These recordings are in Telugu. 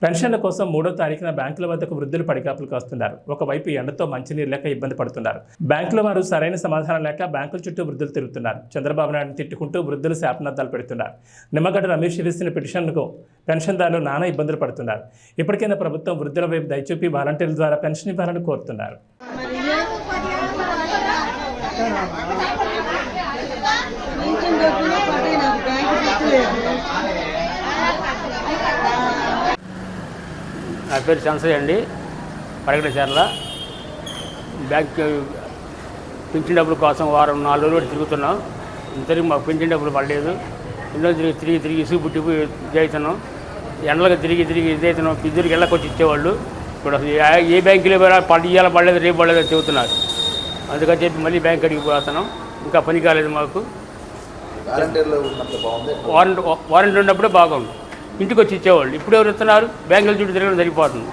పెన్షన్ల కోసం 3వ తారీఖున బ్యాంకుల వద్దకు వృద్ధులు పడిగాపులకు వస్తున్నారు. ఒకవైపు ఎండతో మంచినీరు లేక ఇబ్బంది పడుతున్నారు. బ్యాంకుల వారు సరైన సమాధానం లేక బ్యాంకుల చుట్టూ వృద్ధులు తిరుగుతున్నారు. చంద్రబాబు నాయుడుని తిట్టుకుంటూ వృద్ధులు శాపనార్థాలు పెడుతున్నారు. నిమ్మగడ్డ రమేష్ వేసిన పిటిషన్కు పెన్షన్దారులు నానా ఇబ్బందులు పడుతున్నారు. ఇప్పటికైనా ప్రభుత్వం వృద్ధుల వైపు దయచూపి వాలంటీర్ల ద్వారా పెన్షన్ ఇవ్వాలని కోరుతున్నారు. నా పేరు చంద్రయ్య అండి, పరగడచర్ల. బ్యాంక్ పింఛన్ డబ్బుల కోసం వారం 4 రోజులు తిరుగుతున్నాం. ఇంతవరకు మాకు పింఛన్ డబ్బులు పడలేదు. ఎన్నో తిరిగి ఇసుగు పుట్టి ఇదవుతున్నాం. ఎండలకు తిరిగి ఇదవుతున్నాం. పిద్దరికి వెళ్ళకొచ్చి ఇచ్చేవాళ్ళు. ఇప్పుడు అసలు ఏ బ్యాంకులో ఇవాళ పడలేదు, రేపు పడలేదు చెబుతున్నారు. అందుకని చెప్పి మళ్ళీ బ్యాంక్ అడిగి పోతున్నాం. ఇంకా పని కాలేదు మాకు. వారంటీ ఉన్నప్పుడే బాగుంది, ఇంటికి వచ్చి ఇచ్చేవాళ్ళు. ఇప్పుడు ఎవరు ఇస్తున్నారు? బ్యాంకుల చుట్టూ తిరగడం సరిపోతుంది.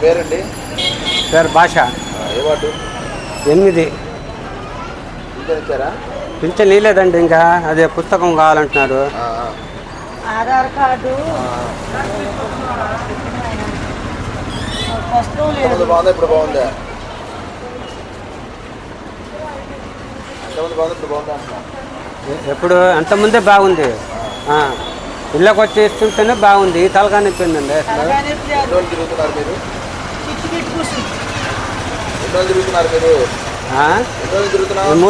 పేరండి? పేరు భాష. ఏ వార్డు? 8. ఇచ్చారా? పింఛన్ లేదండి, ఇంకా అదే పుస్తకం కావాలంటున్నారు. ఆధార్ కార్డు బాగుందా? ఇప్పుడు బాగుందా? ఎంతమంది బాగుంది? ఇప్పుడు బాగుందా? ఎప్పుడు అంతకుముందే బాగుంది. ఇళ్ళకి వచ్చి ఇస్తుంటేనే బాగుంది. తలకాయ నొప్పిందండి. ఎన్ని రోజులు తిరుగుతున్నారు మీరు? 3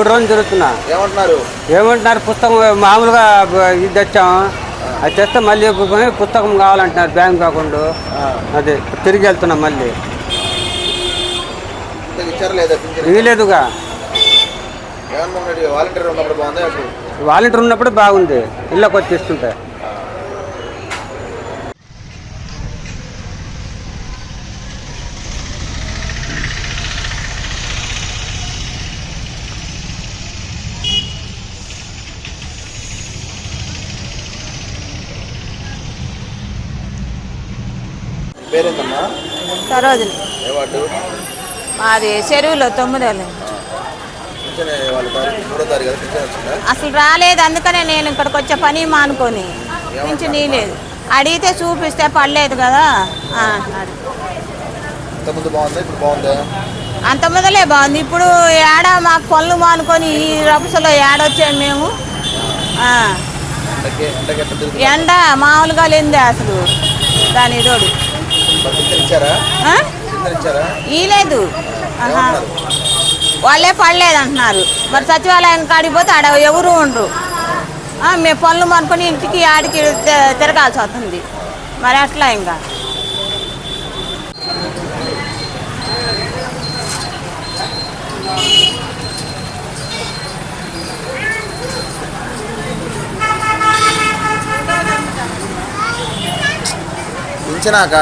రోజులు తిరుగుతున్నా. ఏమంటున్నారు? పుస్తకం మామూలుగా ఇది తెచ్చాము, అది తెస్తే మళ్ళీ పుస్తకం కావాలంటున్నారు. బ్యాంక్ కాకుండా అదే తిరిగి వెళ్తున్నాం. మళ్ళీ ఇవ్వలేదుగా. వాలంటీర్ ఉన్నప్పుడు బాగుంది, ఇళ్ళకి వచ్చి ఇస్తుంటే. సరోజని. మాది చెరువులో 9 అసలు రాలేదు. అందుకనే నేను ఇక్కడికి వచ్చే పని మానుకొని పింఛన్ లేదు. అడిగితే చూపిస్తే పడలేదు కదా. అంత మొదలే బాగుంది. ఇప్పుడు ఏడ మాకు పనులు మానుకొని ఈ రపుసలో ఏడొచ్చాము మేము. ఎండ మామూలుగా లేదే అసలు. దాని తోడు ఇలేదు. వాళ్ళే పడలేదు అంటున్నారు. మరి సచివాలయం కాడికి పోతే ఆడ ఎవరు ఉండరు. మేము పనులు మానుకొని ఇంటికి ఆడికి తిరగాల్సి వస్తుంది. మరి అట్లా ఇంకా పింఛనాక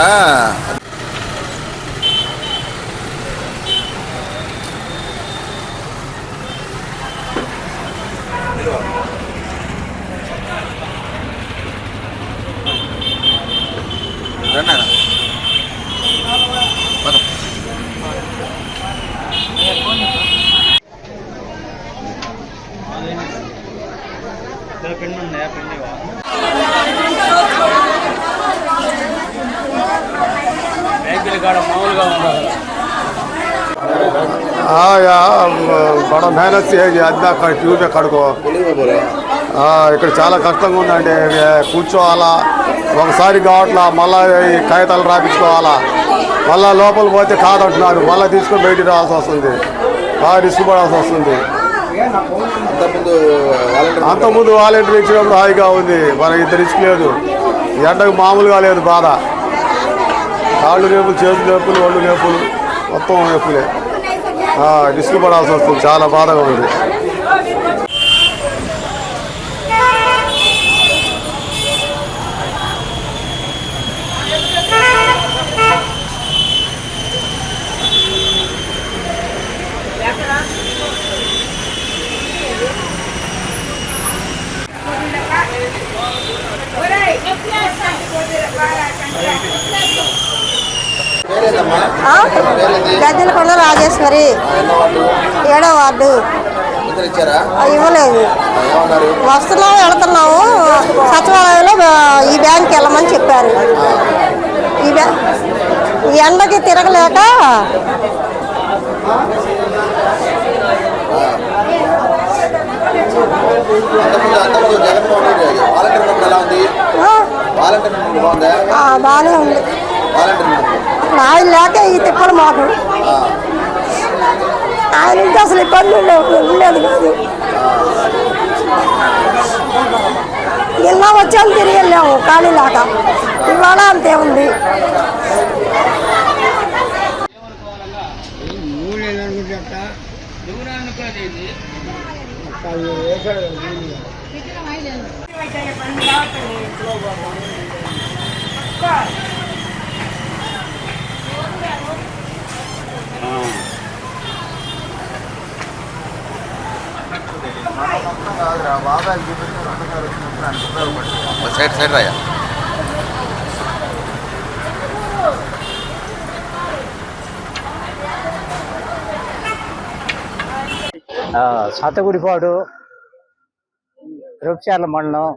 बड़ा मेहनत से है अद्दा क्यू पे कड़को ఇక్కడ చాలా కష్టంగా ఉందండి. కూర్చోవాలా, ఒకసారి కావట్లా, మళ్ళీ కాగితాలు రాపించుకోవాలా, మళ్ళీ లోపల పోతే కాదంటున్నారు, మళ్ళీ తీసుకొని బయటికి రావాల్సి వస్తుంది. బాగా రిస్క్ పడాల్సి వస్తుంది. అంతకుముందు వాలంటీర్ ఇచ్చినప్పుడు హాయిగా ఉంది, మనకి ఇంత రిస్క్ లేదు. ఎండకు మామూలుగా లేదు బాధ. కాళ్ళు నొప్పులు, చేతులు నొప్పులు, ఒళ్ళు నొప్పులు, మొత్తం నొప్పులే. రిస్క్ పడాల్సి వస్తుంది, చాలా బాధగా ఉంది. గద్దెలకొండ రాజేశ్వరి, 7వ వార్డు. ఇవ్వలేదు. వస్తున్నాము, వెళుతున్నాము. సచివాలయంలో ఈ బ్యాంక్కి వెళ్ళమని చెప్పారు. ఈ ఎండకి తిరగలేక బాగానే ఉంది. ఆయన లేక ఈ తిప్పలు మాకు. ఆయన ఇంటి అసలు ఇబ్బంది ఉండేది కాదు. ఇలా వచ్చాము, తిరిగి వెళ్ళాము ఖాళీ లేక. ఇవాళ అంతే ఉంది. సైడ్ రాయా. సాతగుడిపాడు, రూపచార్ల మండలం.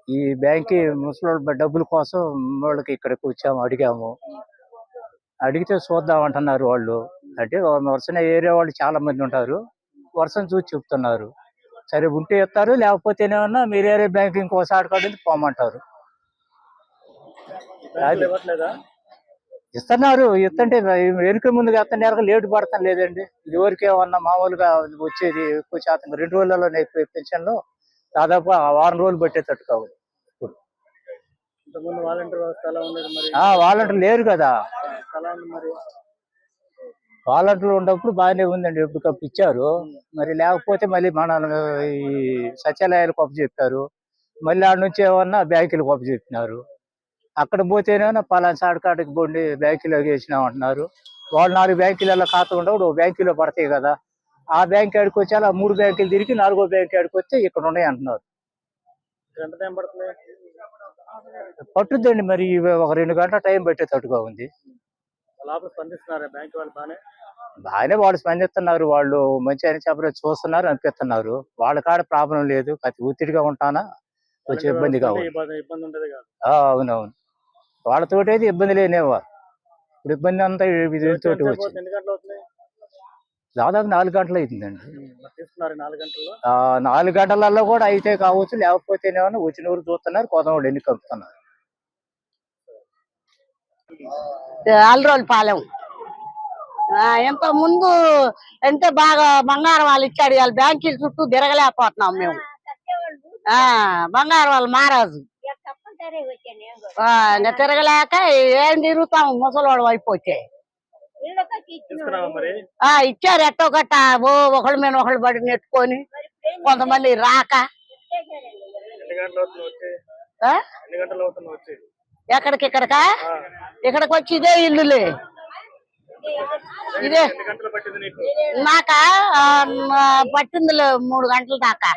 ఈ బ్యాంక్కి ముసలి డబ్బుల కోసం వాళ్ళకి ఇక్కడికి వచ్చాము, అడిగాము. అడిగితే చూద్దాం అంటున్నారు వాళ్ళు. అంటే వరుసన ఏరియా వాళ్ళు చాలా మంది ఉంటారు, వర్షం చూసి చెప్తున్నారు. సరే ఉంటే ఇస్తారు, లేకపోతేనేమన్నా మీరు ఏరియా బ్యాంక్ ఇంకోసారి కాదు పోమంటారు. ఇస్తున్నారు, ఇస్తుంటే వెనుక ముందుగా ఇస్తున్నారు, లేటు పడతాం లేదండి. ఇదివరకు ఏమన్నా మామూలుగా వచ్చేది ఎక్కువ శాతం 2 రోజులలోనే అయిపోయి పెన్షన్లు దాదాపు 6 రోజులు పట్టేటట్టు కావాలి. వాలంటీర్ లేరు కదా. వాలంటీర్లు ఉన్నప్పుడు బాగానే ఉందండి, ఎప్పటికప్పుడు ఇచ్చారు. మరి లేకపోతే మళ్ళీ మన ఈ సచివాలయాలకు అప్పు చెప్పారు, మళ్ళీ ఆడ నుంచి ఏమన్నా బ్యాంకులకు అప్పు చెప్పినారు. అక్కడ పోతేనేమన్నా పలానా సాడుకాటికి పోండి బ్యాంకులోకి వేసినాం అంటున్నారు. వాళ్ళు 4 బ్యాంకులలో ఖాతా ఉండవు, బ్యాంకులో పడతాయి కదా. ఆ బ్యాంక్ ఆడికి వచ్చి అలా 3 బ్యాంకులు తిరిగి 4వ బ్యాంక్ ఆడికి వస్తే ఇక్కడ ఉన్నాయి అంటున్నారు. పట్టుద్దండి మరి, ఒక 2 గంటల టైం పెట్టేటట్టుగా ఉంది. బాగానే వాళ్ళు స్పందిస్తున్నారు, వాళ్ళు మంచి అని చెప్పలేదు, చూస్తున్నారు, అనిపిస్తున్నారు. వాళ్ళ కాడ ప్రాబ్లం లేదు, అతి ఒత్తిడిగా ఉంటానా కొంచెం ఇబ్బందిగా ఉంది. అవునవును, వాళ్ళతోటి అయితే ఇబ్బంది లేనివారు. ఇప్పుడు ఇబ్బంది అంతా వీటితోటి వచ్చింది. దాదాపు 4 గంటలు అవుతుందండి. 4 గంటలలో కూడా అయితే కావచ్చు, లేకపోతేనేమన్నా వచ్చిన ఊరు చూస్తున్నారు, కొంతమంది ఎన్ని కలుపుతున్నారు. అల్రోల్ పాలెం. ఎంత ముందు అంటే బాగా బంగారం వాళ్ళు ఇచ్చాడు, వాళ్ళ బ్యాంకుల చుట్టూ తిరగలేకపోతున్నాం మేము. బంగారం వాళ్ళు మహారాజు తిరగలేక ఏం తిరుగుతాం, ముసలోడు అయిపోతే. ఇచ్చారు ఎట్టో గట్ట, ఒకళ్ళ మీద ఒకళ్ళు పడి నెట్టుకొని, కొంతమంది రాక. ఎక్కడికిక్కడికా? ఇక్కడికి వచ్చి ఇదే ఇల్లులే. ఇదే నాకా పట్టింది 3 గంటల దాకా.